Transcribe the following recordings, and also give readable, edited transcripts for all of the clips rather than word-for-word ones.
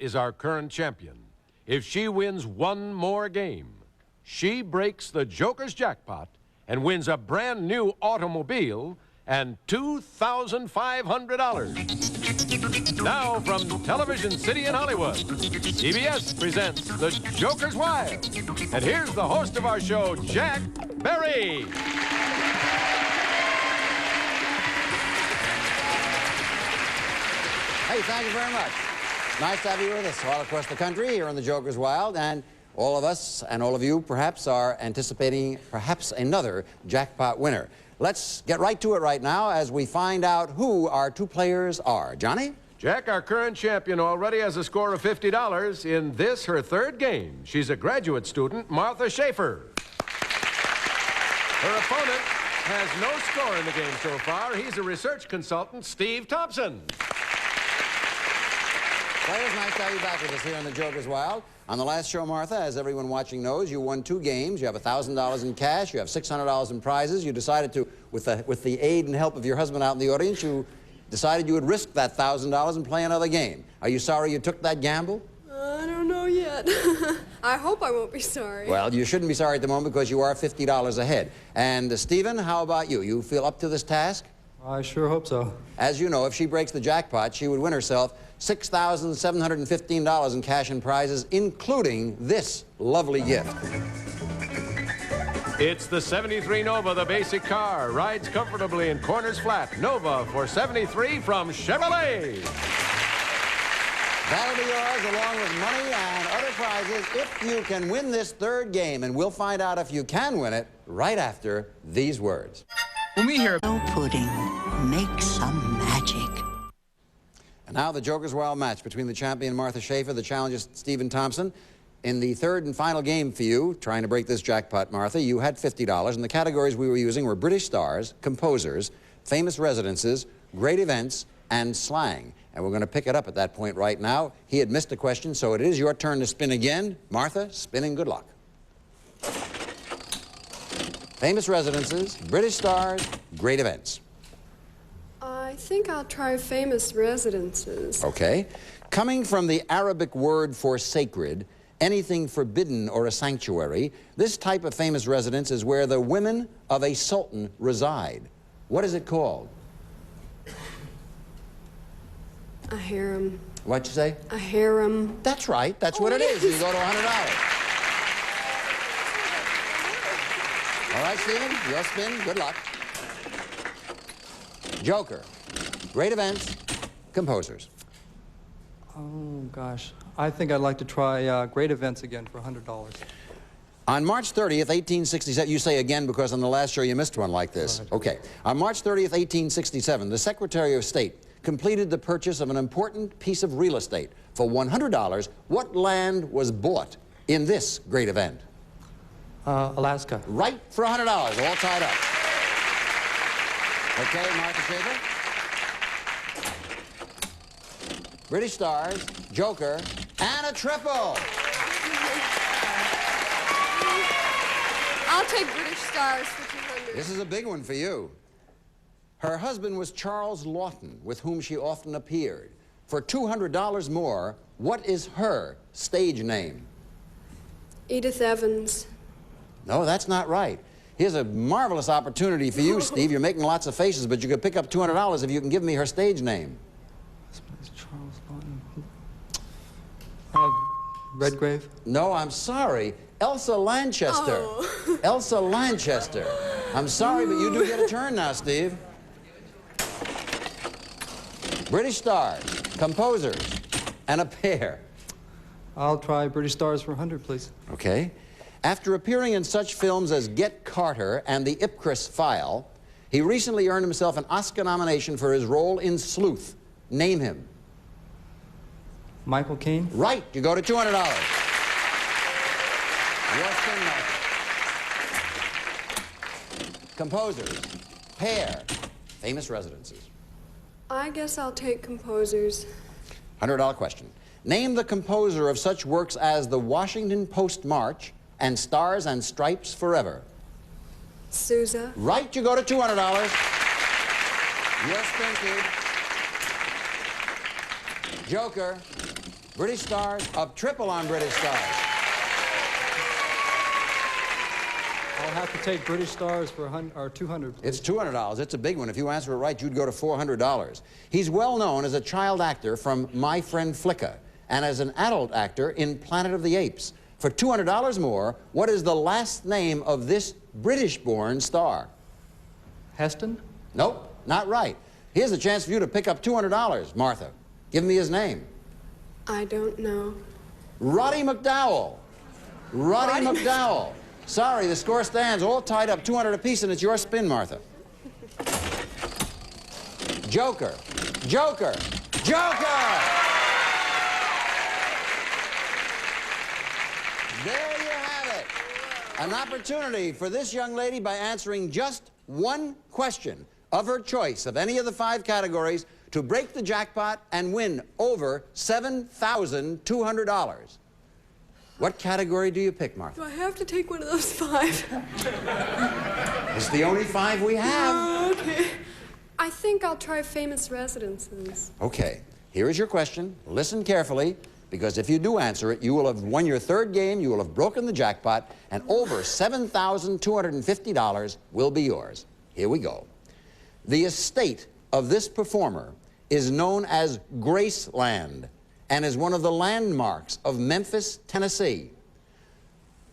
is our current champion. If she wins one more game, she breaks the Joker's jackpot and wins a brand new automobile and $2,500. Now from Television City in Hollywood, CBS presents The Joker's Wild. And here's the host of our show, Jack Berry. Hey, thank you very much. Nice to have you with us all across the country here on The Joker's Wild, and all of us and all of you perhaps are anticipating perhaps another jackpot winner. Let's get right to it right now as we find out who our two players are. Johnny? Jack, our current champion, already has a score of $50 in this, her third game. She's a graduate student, Martha Schaefer. Her opponent has no score in the game so far. He's a research consultant, Steve Thompson. Players, nice to have you back with us here on The Joker's Wild. On the last show, Martha, as everyone watching knows, you won 2 games. You have $1,000 in cash. You have $600 in prizes. You decided to, with the aid and help of your husband out in the audience, you decided you would risk that $1,000 and play another game. Are you sorry you took that gamble? I don't know yet. I hope I won't be sorry. Well, you shouldn't be sorry at the moment because you are $50 ahead. And Stephen, how about you? You feel up to this task? I sure hope so. As you know, if she breaks the jackpot, she would win herself $6,715 in cash and prizes, including this lovely gift. It's the 73 Nova, the basic car. Rides comfortably and corners flat. Nova for 73 from Chevrolet. That'll be yours along with money and other prizes if you can win this third game. And we'll find out if you can win it right after these words. When we hear No pudding, make some magic. And now the Joker's Wild match between the champion Martha Schaefer, the challenger Stephen Thompson. In the third and final game for you, trying to break this jackpot, Martha, you had $50, and the categories we were using were British stars, composers, famous residences, great events, and slang. And we're going to pick it up at that point right now. He had missed a question, so it is your turn to spin again. Martha, spin and good luck. Famous residences, British stars, great events. I think I'll try famous residences. Okay. Coming from the Arabic word for sacred, anything forbidden or a sanctuary, this type of famous residence is where the women of a sultan reside. What is it called? A harem. What'd you say? A harem. That's right. That's what it is. You go to $100. All right, Stephen, your spin. Good luck. Joker. Great events, composers. Oh, gosh. I think I'd like to try great events again for $100. On March 30th, 1867, you say again because on the last show you missed one like this. Right. Okay. On March 30th, 1867, the Secretary of State completed the purchase of an important piece of real estate. For $100, what land was bought in this great event? Alaska. Right for $100, all tied up. Okay, Martha Schaefer. British stars, Joker, and a triple. I'll take British stars for 200. This is a big one for you. Her husband was Charles Lawton, with whom she often appeared. For $200 more, what is her stage name? Edith Evans. No, that's not right. Here's a marvelous opportunity for you, Steve. You're making lots of faces, but you could pick up $200 if you can give me her stage name. Charles Lawton. Redgrave? No, I'm sorry. Elsa Lanchester. Oh. Elsa Lanchester. I'm sorry, but you do get a turn now, Steve. British stars, composers, and a pair. I'll try British stars for 100, please. Okay. After appearing in such films as Get Carter and The Ipcris File, he recently earned himself an Oscar nomination for his role in Sleuth. Name him. Michael Caine? Right. You go to $200. Your spin, Michael. Composers, pair, famous residences. I guess I'll take composers. $100 question. Name the composer of such works as the Washington Post March and Stars and Stripes Forever. Sousa. Right, you go to $200. Yes, thank you. Joker, British Stars, up triple on British Stars. I'll have to take British Stars for $200. It's $200. It's a big one. If you answer it right, you'd go to $400. He's well known as a child actor from My Friend Flicka and as an adult actor in Planet of the Apes. For $200 more, what is the last name of this British-born star? Heston? Nope, not right. Here's a chance for you to pick up $200, Martha. Give me his name. I don't know. Roddy McDowell. Roddy McDowell. Sorry, the score stands all tied up 200 apiece, and it's your spin, Martha. Joker. Joker. Joker! There you have it. An opportunity for this young lady, by answering just one question of her choice of any of the 5 categories, to break the jackpot and win over $7,200. What category do you pick, Martha? Do I have to take one of those 5? It's the only 5 we have. Oh, okay. I think I'll try famous residences. Okay, here is your question. Listen carefully, because if you do answer it, you will have won your 3rd game, you will have broken the jackpot, and over $7,250 will be yours. Here we go. The estate of this performer is known as Graceland and is one of the landmarks of Memphis, Tennessee.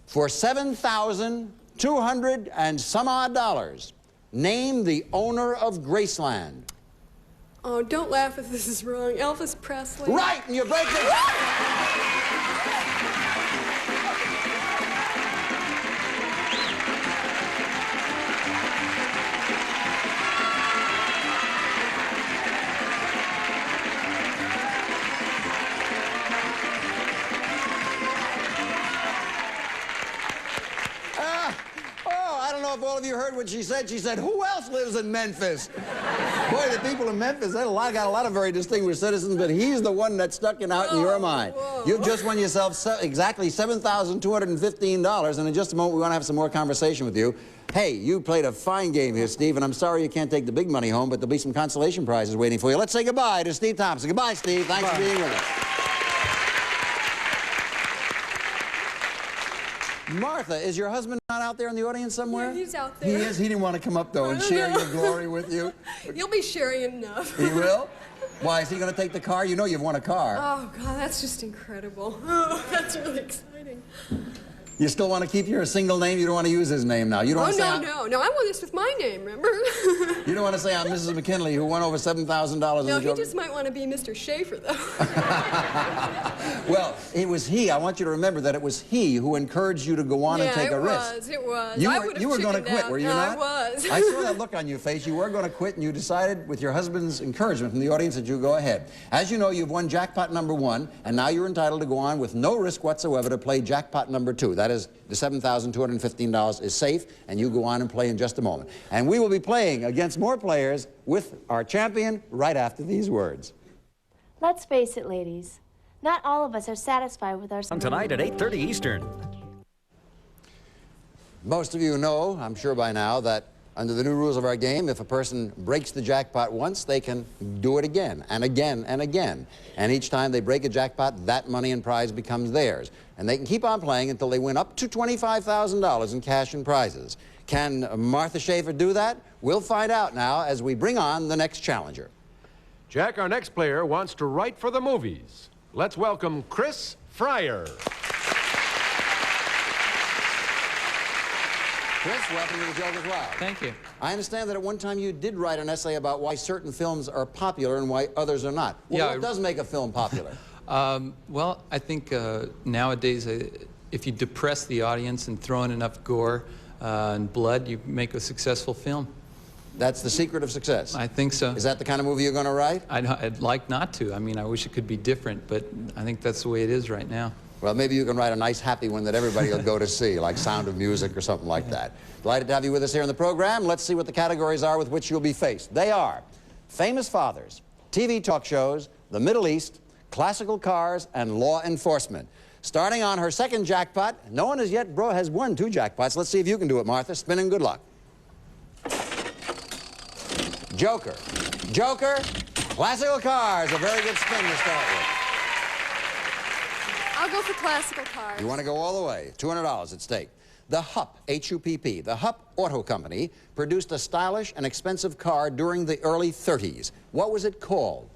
For $7,200 and some odd dollars, name the owner of Graceland. Oh, don't laugh if this is wrong. Elvis Presley. Right, and you break the... if all of you heard what she said. She said, who else lives in Memphis? Boy, the people in Memphis, they got a lot of very distinguished citizens, but he's the one that's sticking out in your mind. Whoa. You've just won yourself exactly $7,215, and in just a moment we want to have some more conversation with you. Hey, you played a fine game here, Steve, and I'm sorry you can't take the big money home, but there'll be some consolation prizes waiting for you. Let's say goodbye to Steve Thompson. Goodbye, Steve. Thanks for being with us. Martha, is your husband not out there in the audience somewhere? Yeah, he's out there. He is? He didn't want to come up, though, and share your glory with you? You'll be sharing enough. He will? Why, is he going to take the car? You know you've won a car. Oh, God, that's just incredible. Oh, that's really exciting. You still want to keep your single name? You don't want to use his name now? You don't want to say no. I want this with my name, remember? You don't want to say I'm Mrs. McKinley, who won over $7,000 No, he just might want to be Mr. Schaefer, though. Well, it was he. I want you to remember that it was he who encouraged you to go on and take a risk. It was. You were going to quit, were you not? I was. I saw that look on your face. You were going to quit, and you decided, with your husband's encouragement from the audience, that you go ahead. As you know, you've won jackpot number 1, and now you're entitled to go on with no risk whatsoever to play jackpot number 2. That is, the $7,215 is safe, and you go on and play in just a moment. And we will be playing against more players with our champion right after these words. Let's face it, ladies. Not all of us are satisfied with our... Tonight at 8:30 Eastern. Most of you know, I'm sure by now, that under the new rules of our game, if a person breaks the jackpot once, they can do it again and again and again. And each time they break a jackpot, that money and prize becomes theirs. And they can keep on playing until they win up to $25,000 in cash and prizes. Can Martha Schaefer do that? We'll find out now as we bring on the next challenger. Jack, our next player wants to write for the movies. Let's welcome Chris Fryer. Chris, welcome to the Joker's Wild. Thank you. I understand that at one time you did write an essay about why certain films are popular and why others are not. Well, Yeah, what does make a film popular? Well, I think nowadays, if you depress the audience and throw in enough gore and blood, you make a successful film. That's the secret of success. I think so. Is that the kind of movie you're going to write? I'd like not to. I mean, I wish it could be different, but I think that's the way it is right now. Well, maybe you can write a nice, happy one that everybody will go to see, like Sound of Music or something like that. Delighted to have you with us here in the program. Let's see what the categories are with which you'll be faced. They are famous fathers, TV talk shows, the Middle East, classical cars, and law enforcement. Starting on her second jackpot, no one as yet has won 2 jackpots. Let's see if you can do it, Martha. Spin and good luck. Joker. Joker, classical cars, a very good spin to start with. I'll go for classical cars. You want to go all the way. $200 at stake. The Hupp, H-U-P-P, the Hupp Auto Company produced a stylish and expensive car during the early 30s. What was it called?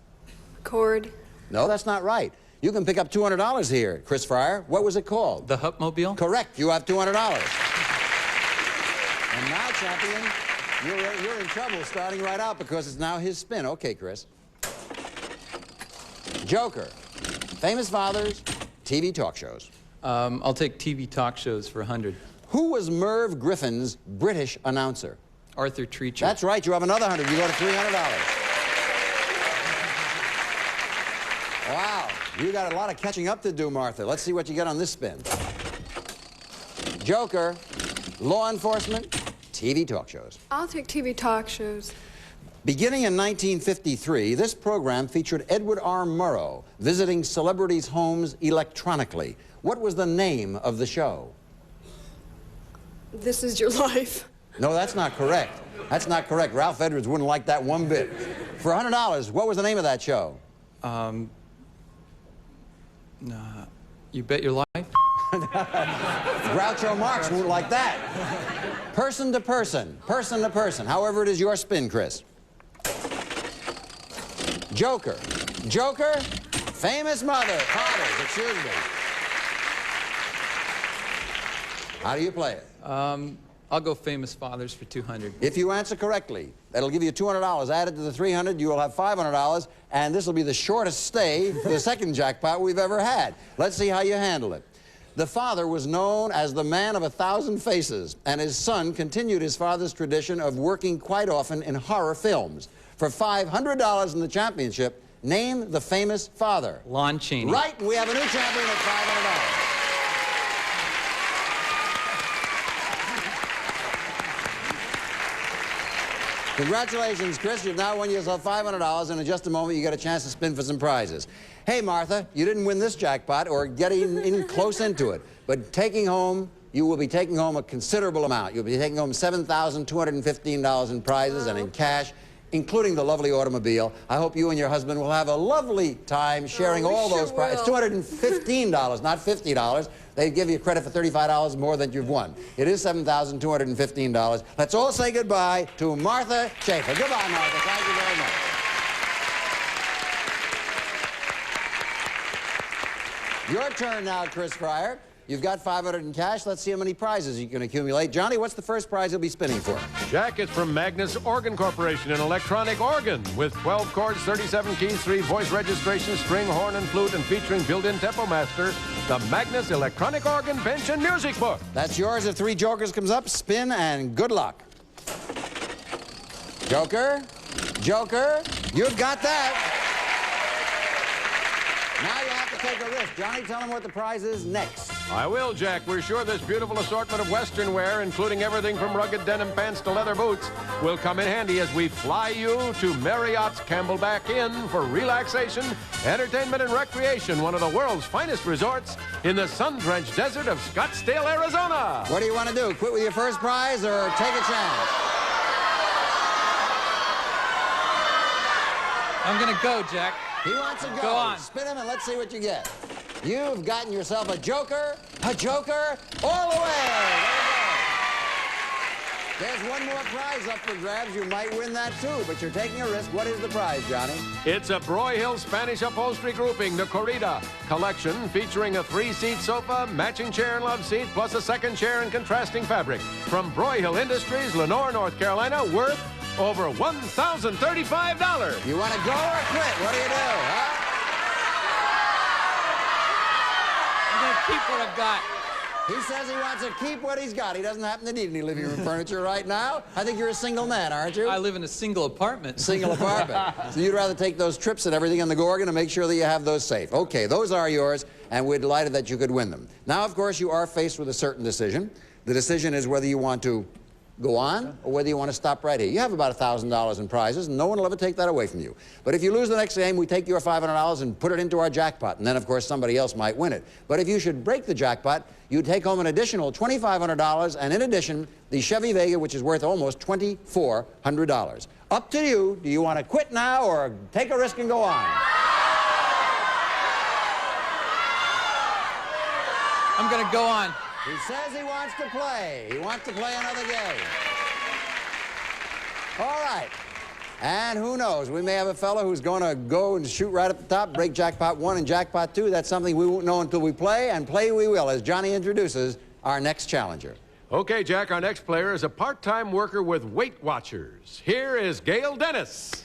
Accord. No, that's not right. You can pick up $200 here, Chris Fryer. What was it called? The Huppmobile? Correct. You have $200. And now, champion, you're in trouble starting right out because it's now his spin. Okay, Chris. Joker. Famous fathers, TV talk shows. I'll take TV talk shows for 100. Who was Merv Griffin's British announcer? Arthur Treacher. That's right. You have another 100. You go to $300. Wow. You got a lot of catching up to do, Martha. Let's see what you get on this spin. Joker, law enforcement, TV talk shows. I'll take TV talk shows. Beginning in 1953, this program featured Edward R. Murrow visiting celebrities' homes electronically. What was the name of the show? This Is Your Life. No, that's not correct. That's not correct. Ralph Edwards wouldn't like that one bit. For $100, what was the name of that show? You Bet Your Life? Groucho Marx wouldn't like that. Person to person, person to person. However, it is your spin, Chris. Joker. Joker, famous fathers, excuse me. How do you play it? I'll go Famous Fathers for 200. If you answer correctly, that'll give you $200. Added to the 300, you will have $500, and this will be the shortest stay for the second jackpot we've ever had. Let's see how you handle it. The father was known as the man of 1,000 faces, and his son continued his father's tradition of working quite often in horror films. For $500 in the championship, name the famous father. Lon Chaney. Right, and we have a new champion at $500. Congratulations, Chris. You've now won yourself $500, and in just a moment, you get a chance to spin for some prizes. Hey, Martha, you didn't win this jackpot or get in close into it, but you will be taking home a considerable amount. You'll be taking home $7,215 in prizes and in cash, including the lovely automobile. I hope you and your husband will have a lovely time sharing all those prizes. It's $215, not $50. They give you credit for $35 more than you've won. It is $7,215. Let's all say goodbye to Martha Schaefer. Goodbye, Martha. Thank you very much. Your turn now, Chris Fryer. You've got $500 in cash. Let's see how many prizes you can accumulate. Johnny, what's the first prize you'll be spinning for? Jack is from Magnus Organ Corporation, an electronic organ with 12 chords, 37 keys, 3 voice registration, string, horn, and flute, and featuring built-in Tempo Master, the Magnus Electronic Organ Bench and Music Book. That's yours if 3 jokers comes up. Spin and good luck. Joker, Joker, you've got that. Now you have to take a risk. Johnny, tell them what the prize is next. I will, Jack. We're sure this beautiful assortment of Western wear, including everything from rugged denim pants to leather boots, will come in handy as we fly you to Marriott's Camelback Inn for relaxation, entertainment, and recreation, one of the world's finest resorts in the sun-drenched desert of Scottsdale, Arizona. What do you want to do? Quit with your first prize or take a chance? I'm going to go, Jack. He wants to go. Go on. Spin him and let's see what you get. You've gotten yourself a joker, all the way. There you go. There's one more prize up for grabs. You might win that too, but you're taking a risk. What is the prize, Johnny? It's a Broyhill Spanish upholstery grouping, the Corrida collection, featuring a 3-seat sofa, matching chair and love seat, plus a second chair and contrasting fabric. From Broyhill Industries, Lenore, North Carolina, worth over $1,035. You want to go or quit? What do you do, huh? I'm going to keep what I've got. He says he wants to keep what he's got. He doesn't happen to need any living room furniture right now. I think you're a single man, aren't you? I live in a single apartment. Single apartment. So you'd rather take those trips and everything in the Gorgon and make sure that you have those safe. Okay, those are yours, and we're delighted that you could win them. Now, of course, you are faced with a certain decision. The decision is whether you want to go on or whether you want to stop right here. You have about $1,000 in prizes, and no one will ever take that away from you. But if you lose the next game, we take your $500 and put it into our jackpot, and then, of course, somebody else might win it. But if you should break the jackpot, you take home an additional $2,500, and in addition, the Chevy Vega, which is worth almost $2,400. Up to you. Do you want to quit now or take a risk and go on? I'm going to go on. He says he wants to play. He wants to play another game. All right. And who knows? We may have a fellow who's going to go and shoot right at the top, break jackpot 1 and jackpot 2. That's something we won't know until we play, and play we will, as Johnny introduces our next challenger. Okay, Jack, our next player is a part-time worker with Weight Watchers. Here is Gail Dennis.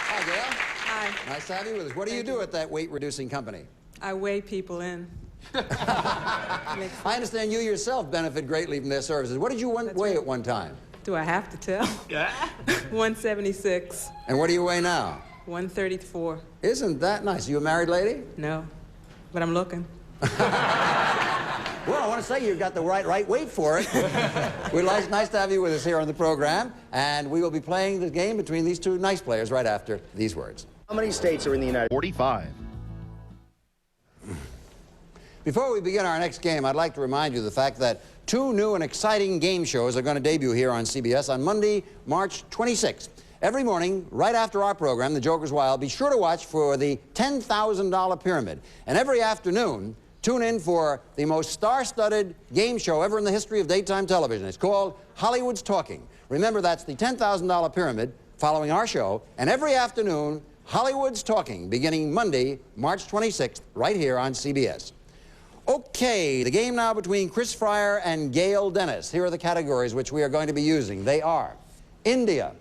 Hi, Gail. Hi. Nice to have you with us. What do you do at that weight-reducing company? I weigh people in. I understand you yourself benefit greatly from their services. What did you weigh at one time? Do I have to tell? Yeah. 176. And what do you weigh now? 134. Isn't that nice? Are you a married lady? No, but I'm looking. Well, I want to say you've got the right weight for it. Nice to have you with us here on the program, and we will be playing the game between these two nice players right after these words. How many states are in the United States? 45. Before we begin our next game, I'd like to remind you of the fact that 2 new and exciting game shows are going to debut here on CBS on Monday, March 26th. Every morning, right after our program, The Joker's Wild, be sure to watch for the $10,000 Pyramid. And every afternoon, tune in for the most star-studded game show ever in the history of daytime television. It's called Hollywood's Talking. Remember, that's the $10,000 Pyramid following our show. And every afternoon, Hollywood's Talking, beginning Monday, March 26th, right here on CBS. Okay, the game now between Chris Fryer and Gail Dennis. Here are the categories which we are going to be using. They are India,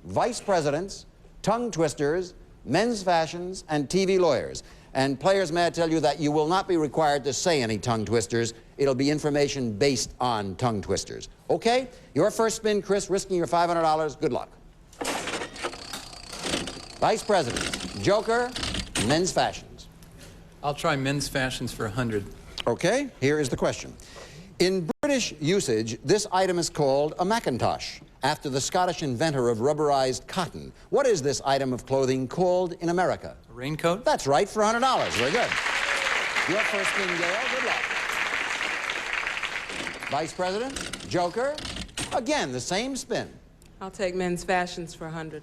vice presidents, tongue twisters, men's fashions, and TV lawyers. And players, may I tell you that you will not be required to say any tongue twisters. It'll be information based on tongue twisters. Okay? Your first spin, Chris, risking your $500. Good luck. Vice presidents, Joker, men's fashions. I'll try men's fashions for 100. Okay, here is the question. In British usage, this item is called a Macintosh, after the Scottish inventor of rubberized cotton. What is this item of clothing called in America? A raincoat? That's right, for $100. Very good. Your first spin, Gail. Good luck. Vice President, Joker. Again, the same spin. I'll take men's fashions for 100.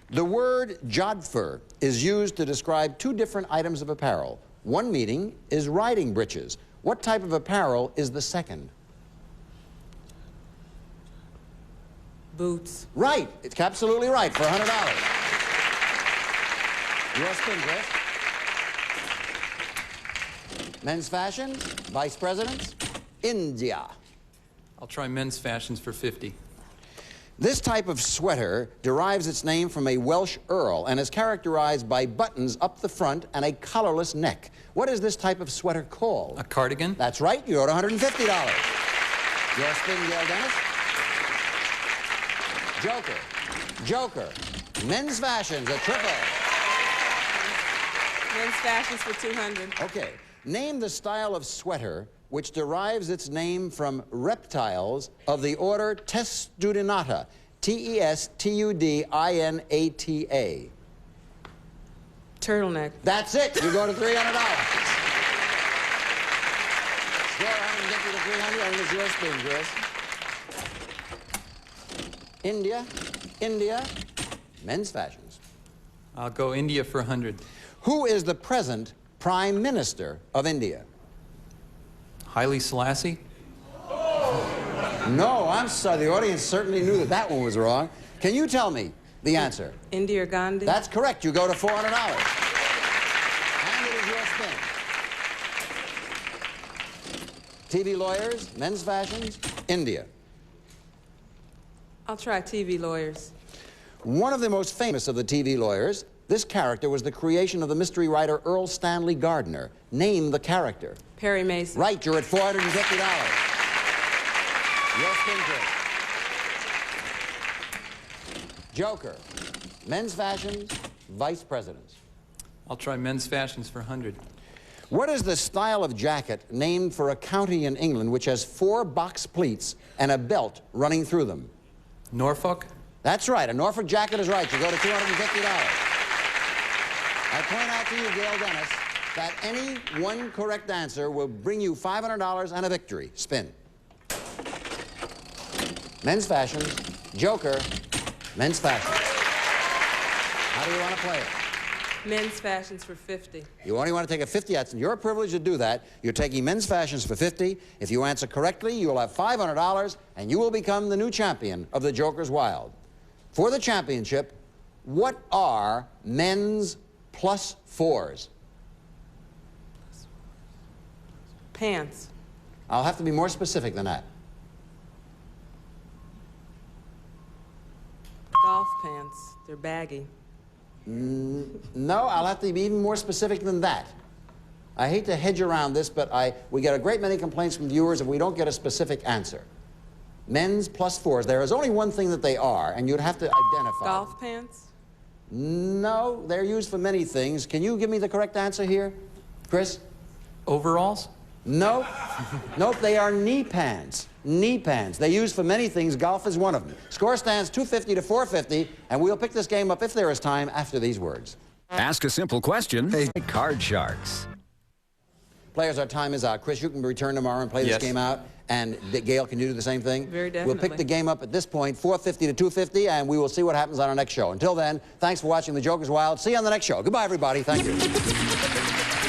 The word jodhpur is used to describe 2 different items of apparel. One meaning is riding breeches. What type of apparel is the second? Boots. Right. It's absolutely right for $100. Your spin, Chris. Men's fashions, vice presidents, India. I'll try men's fashions for 50. This type of sweater derives its name from a Welsh earl and is characterized by buttons up the front and a collarless neck. What is this type of sweater called? A cardigan? That's right. You're at $150. Your spin, Gail Dennis. Joker. Men's fashions, a triple. Men's fashions for 200. Okay. Name the style of sweater which derives its name from reptiles of the order Testudinata. T-E-S-T-U-D-I-N-A-T-A. Turtleneck. That's it. You go to $300. Score 150 to 300, and it's your spin, Chris. India, men's fashions. I'll go India for 100. Who is the present Prime Minister of India? Haile Selassie? No, I'm sorry. The audience certainly knew that that one was wrong. Can you tell me the answer? Indira Gandhi. That's correct. You go to $400. And it is your spin. TV lawyers, men's fashions, India. I'll try TV lawyers. One of the most famous of the TV lawyers, this character was the creation of the mystery writer Earl Stanley Gardner. Name the character. Perry Mason. Right, you're at $450. Your spin, Chris. Joker, men's fashions, vice presidents. I'll try men's fashions for 100. What is the style of jacket named for a county in England which has 4 box pleats and a belt running through them? Norfolk? That's right. A Norfolk jacket is right. You go to $250. I point out to you, Gail Dennis, that any one correct answer will bring you $500 and a victory. Spin. Men's fashions, Joker, men's fashions. How do you want to play it? Men's fashions for 50. You only want to take a 50. That's your privilege to do that. You're taking men's fashions for 50. If you answer correctly, you will have $500, and you will become the new champion of the Joker's Wild. For the championship, what are men's plus fours? Pants. I'll have to be more specific than that. Golf pants. They're baggy. No, I'll have to be even more specific than that. I hate to hedge around this, but we get a great many complaints from viewers if we don't get a specific answer. Men's plus fours. There is only one thing that they are, and you'd have to identify. Golf pants? No, they're used for many things. Can you give me the correct answer here, Chris? Overalls? No. Nope, they are knee pants. Knee pants. They're used for many things. Golf is one of them. Score stands 250 to 450, and we'll pick this game up if there is time after these words. Ask a simple question. Card Sharks. Players, our time is out. Chris, you can return tomorrow and play this game out. And Gail, can you do the same thing? Very definitely. We'll pick the game up at this point, 450 to 250, and we will see what happens on our next show. Until then, thanks for watching The Joker's Wild. See you on the next show. Goodbye, everybody. Thank you.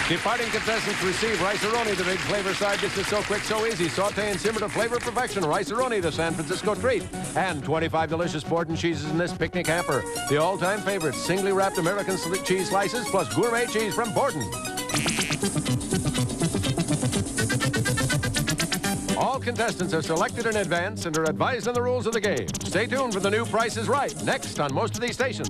Departing contestants receive rice-a-roni, the big flavor side dish that's so quick, so easy. Saute and simmer to flavor perfection. Rice-a-roni, the San Francisco treat. And 25 delicious Borden cheeses in this picnic hamper. The all-time favorite, singly wrapped American cheese slices plus gourmet cheese from Borden. All contestants are selected in advance and are advised on the rules of the game. Stay tuned for the new Price is Right, next on most of these stations.